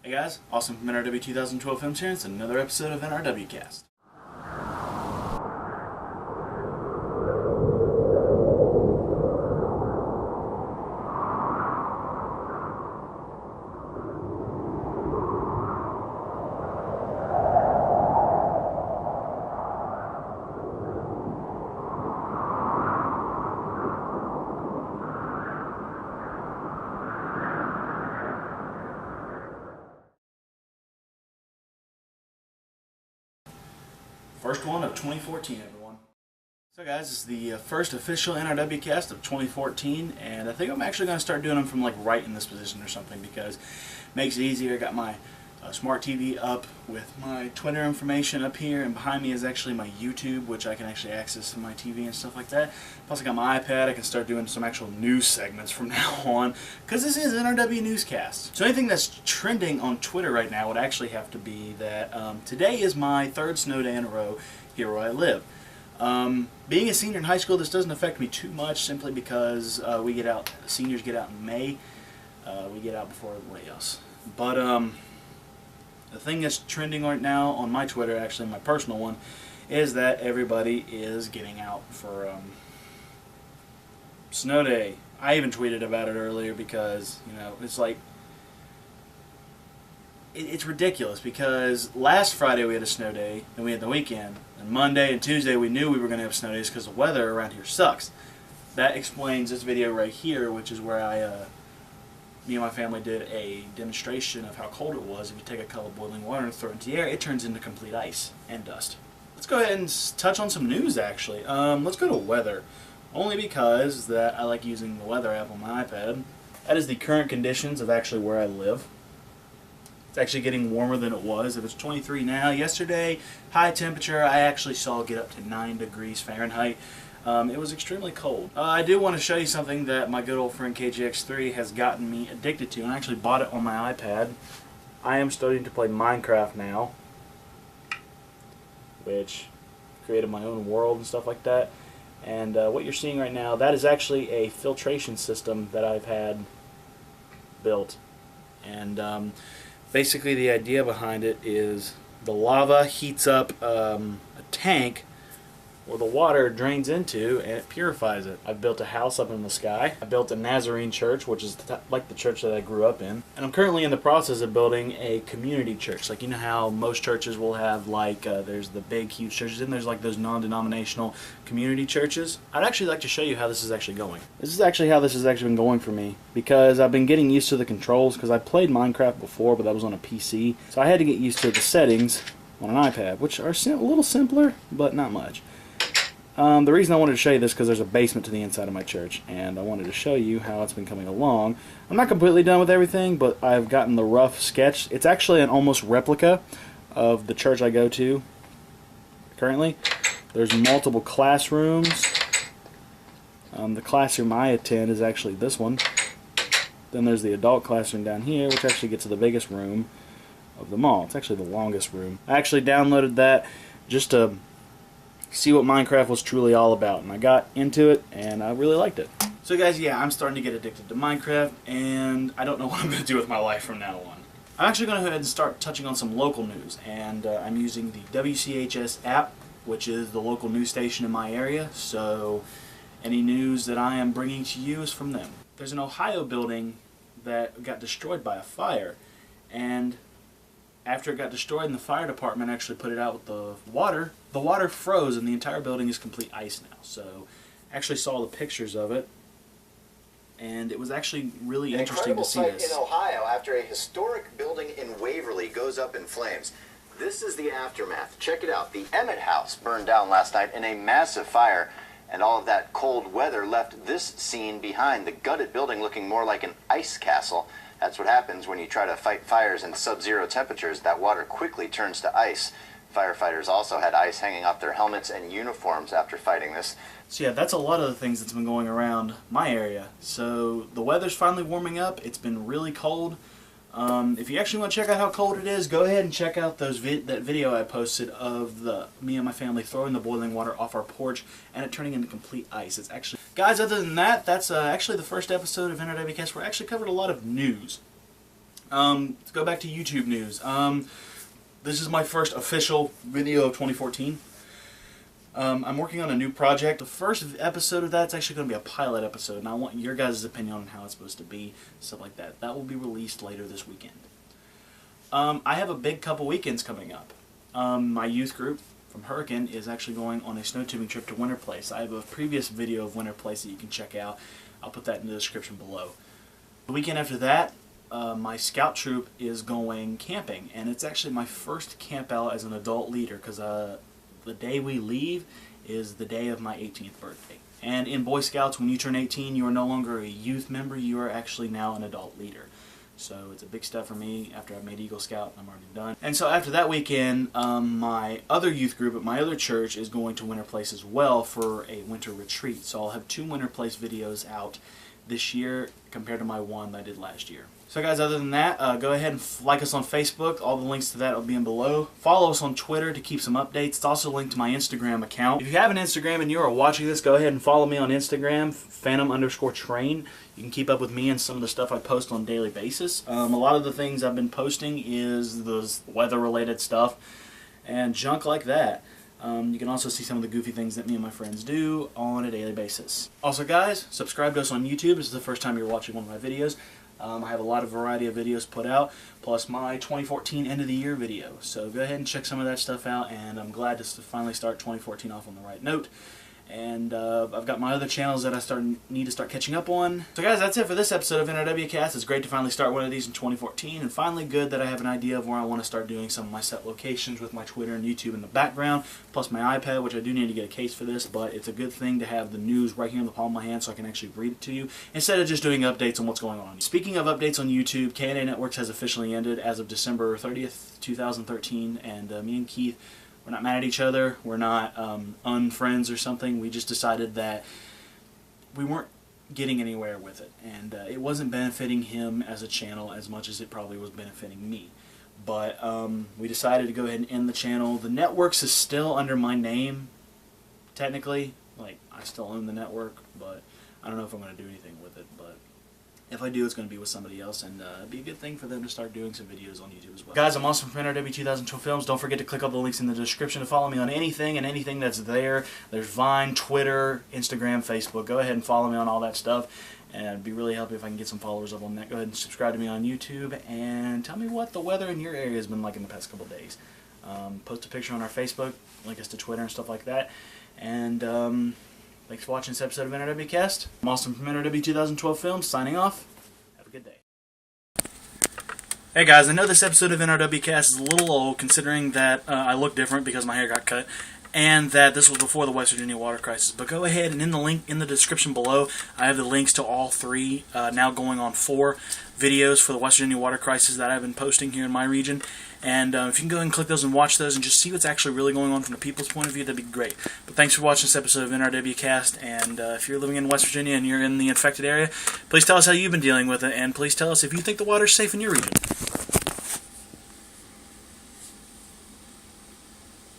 Hey guys, awesome from NRW 2012 Films here. It's another episode of NRW Cast. First one of 2014, everyone. So guys, this is the first official NRW cast of 2014, and I think I'm actually going to start doing them from like right in this position or something because it makes it easier. I got my smart TV up with my Twitter information up here, and behind me is actually my YouTube, which I can actually access from my TV and stuff like that. Plus I got my iPad. I can start doing some actual news segments from now on because this is NRW Newscast. So anything that's trending on Twitter right now would actually have to be that today is my third snow day in a row here where I live. Being a senior in high school, this doesn't affect me too much simply because we get out, seniors get out in May. We get out before everybody else. But the thing that's trending right now on my Twitter, actually my personal one, is that everybody is getting out for snow day. I even tweeted about it earlier because, you know, it's like, it's ridiculous because last Friday we had a snow day and we had the weekend, and Monday and Tuesday we knew we were going to have snow days because the weather around here sucks. That explains this video right here, which is where me and my family did a demonstration of how cold it was. If you take a cup of boiling water and throw it into the air, it turns into complete ice and dust. Let's go ahead and touch on some news actually. Let's go to weather, only because that I like using the weather app on my iPad. That is the current conditions of actually where I live. It's actually getting warmer than it was. If it's 23 now, yesterday, high temperature, I actually saw get up to 9 degrees Fahrenheit. It was extremely cold. I do want to show you something that my good old friend KJx3 has gotten me addicted to, and I actually bought it on my iPad. I am starting to play Minecraft now, which created my own world and stuff like that. And what you're seeing right now, that is actually a filtration system that I've had built. And basically the idea behind it is the lava heats up a tank where the water drains into and it purifies it. I've built a house up in the sky. I built a Nazarene church, which is like the church that I grew up in. And I'm currently in the process of building a community church. Like, you know how most churches will have like, there's the big huge churches and there's like those non-denominational community churches. I'd actually like to show you how this is actually going. This is actually how this has actually been going for me, because I've been getting used to the controls, because I played Minecraft before, but that was on a PC. So I had to get used to the settings on an iPad, which are a little simpler, but not much. The reason I wanted to show you this is because there's a basement to the inside of my church, and I wanted to show you how it's been coming along. I'm not completely done with everything, but I've gotten the rough sketch. It's actually an almost replica of the church I go to currently. There's multiple classrooms. The classroom I attend is actually this one. Then there's the adult classroom down here, which actually gets to the biggest room of them all. It's actually the longest room. I actually downloaded that just to see what Minecraft was truly all about, and I got into it and I really liked it. So guys, yeah, I'm starting to get addicted to Minecraft, and I don't know what I'm going to do with my life from now on. I'm actually going to go ahead and start touching on some local news, and I'm using the WCHS app, which is the local news station in my area, so any news that I am bringing to you is from them. There's an Ohio building that got destroyed by a fire, and after it got destroyed and the fire department actually put it out with the water froze and the entire building is complete ice now. So I actually saw the pictures of it, and it was actually really interesting to see this. In Ohio, after a historic building in Waverly goes up in flames. This is the aftermath. Check it out. The Emmett House burned down last night in a massive fire, and all of that cold weather left this scene behind. The gutted building looking more like an ice castle. That's what happens when you try to fight fires in sub-zero temperatures. That water quickly turns to ice. Firefighters also had ice hanging off their helmets and uniforms after fighting this. So yeah, that's a lot of the things that's been going around my area. So the weather's finally warming up. It's been really cold. If you actually want to check out how cold it is, go ahead and check out that video I posted of me and my family throwing the boiling water off our porch and it turning into complete ice. It's actually, guys, other than that, that's actually the first episode of NRW Cast where I actually covered a lot of news. Let's go back to YouTube news. This is my first official video of 2014. I'm working on a new project. The first episode of that's actually going to be a pilot episode, and I want your guys' opinion on how it's supposed to be, stuff like that. That will be released later this weekend. I have a big couple weekends coming up. My youth group from Hurricane is actually going on a snow tubing trip to Winter Place. I have a previous video of Winter Place that you can check out. I'll put that in the description below. The weekend after that, my scout troop is going camping, and it's actually my first camp out as an adult leader, because the day we leave is the day of my 18th birthday. And in Boy Scouts, when you turn 18, you are no longer a youth member, you are actually now an adult leader. So it's a big step for me after I've made Eagle Scout, and I'm already done. And so after that weekend, my other youth group at my other church is going to Winter Place as well for a winter retreat. So I'll have 2 Winter Place videos out this year compared to my one that I did last year. So guys, other than that, go ahead and like us on Facebook. All the links to that will be in below. Follow us on Twitter to keep some updates. It's also linked to my Instagram account. If you have an Instagram and you are watching this, go ahead and follow me on Instagram, Phantom_Train. You can keep up with me and some of the stuff I post on a daily basis. A lot of the things I've been posting is the weather-related stuff and junk like that. You can also see some of the goofy things that me and my friends do on a daily basis. Also guys, subscribe to us on YouTube. This is the first time you're watching one of my videos. I have a lot of variety of videos put out, plus my 2014 end of the year video. So go ahead and check some of that stuff out, and I'm glad to finally start 2014 off on the right note. And I've got my other channels that I need to start catching up on. So guys, that's it for this episode of NRW Cast. It's great to finally start one of these in 2014, and finally good that I have an idea of where I want to start doing some of my set locations with my Twitter and YouTube in the background, plus my iPad, which I do need to get a case for this, but it's a good thing to have the news right here in the palm of my hand so I can actually read it to you, instead of just doing updates on what's going on. Speaking of updates on YouTube, K&A Networks has officially ended as of December 30th, 2013, and me and Keith, we're not mad at each other, we're not unfriends or something. We just decided that we weren't getting anywhere with it, and it wasn't benefiting him as a channel as much as it probably was benefiting me. But we decided to go ahead and end the channel. The networks is still under my name, technically. Like, I still own the network, but I don't know if I'm going to do anything with it. But if I do, it's going to be with somebody else, and it'd be a good thing for them to start doing some videos on YouTube as well. Guys, I'm also from NRW 2012 Films. Don't forget to click all the links in the description to follow me on anything and anything that's there. There's Vine, Twitter, Instagram, Facebook. Go ahead and follow me on all that stuff, and it'd be really helpful if I can get some followers up on that. Go ahead and subscribe to me on YouTube, and tell me what the weather in your area has been like in the past couple days. Post a picture on our Facebook, link us to Twitter and stuff like that, and thanks for watching this episode of NRW Cast. I'm Austin from NRW 2012 Films, signing off. Have a good day. Hey guys, I know this episode of NRW Cast is a little old, considering that I look different because my hair got cut, and that this was before the West Virginia water crisis. But go ahead, and in the link in the description below, I have the links to all 3, now going on 4 videos for the West Virginia water crisis that I've been posting here in my region. And if you can go ahead and click those and watch those and just see what's actually really going on from the people's point of view, that'd be great. But thanks for watching this episode of NRW Cast, and if you're living in West Virginia and you're in the infected area, please tell us how you've been dealing with it, and please tell us if you think the water's safe in your region.